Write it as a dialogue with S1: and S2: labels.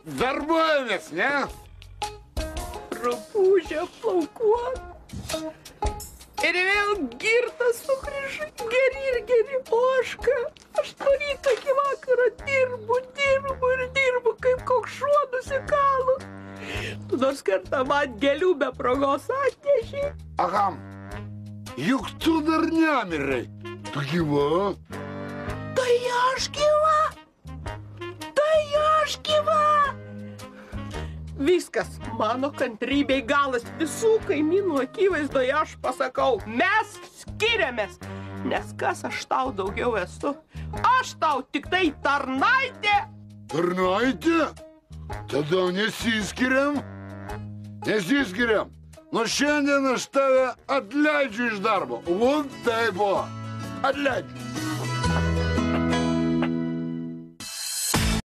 S1: darbuojamės, ne?
S2: Rupūžė plaukuot. Ir vėl girtas sugrįžai, geri ir geri oška. Aš nuo ryto iki vakaro dirbu, kaip koks šuo nusikalu. Tu nors kartą man gėlių be progos atneši.
S1: Aham, juk tu dar nemirai. Tu gyva?
S2: Tai aš gyva. Viskas, mano kantrybei galas, visų kaimynų akivaizdoje aš pasakau, mes skiriamės. Nes kas aš tau daugiau esu? Aš tau tik tai tarnaitė.
S1: Tarnaitė? Tada nesiskiriam? Nesiskiriam. Nuo šiandien aš tave atleidžiu iš darbo. Vot taip buvo. Atleidžiu.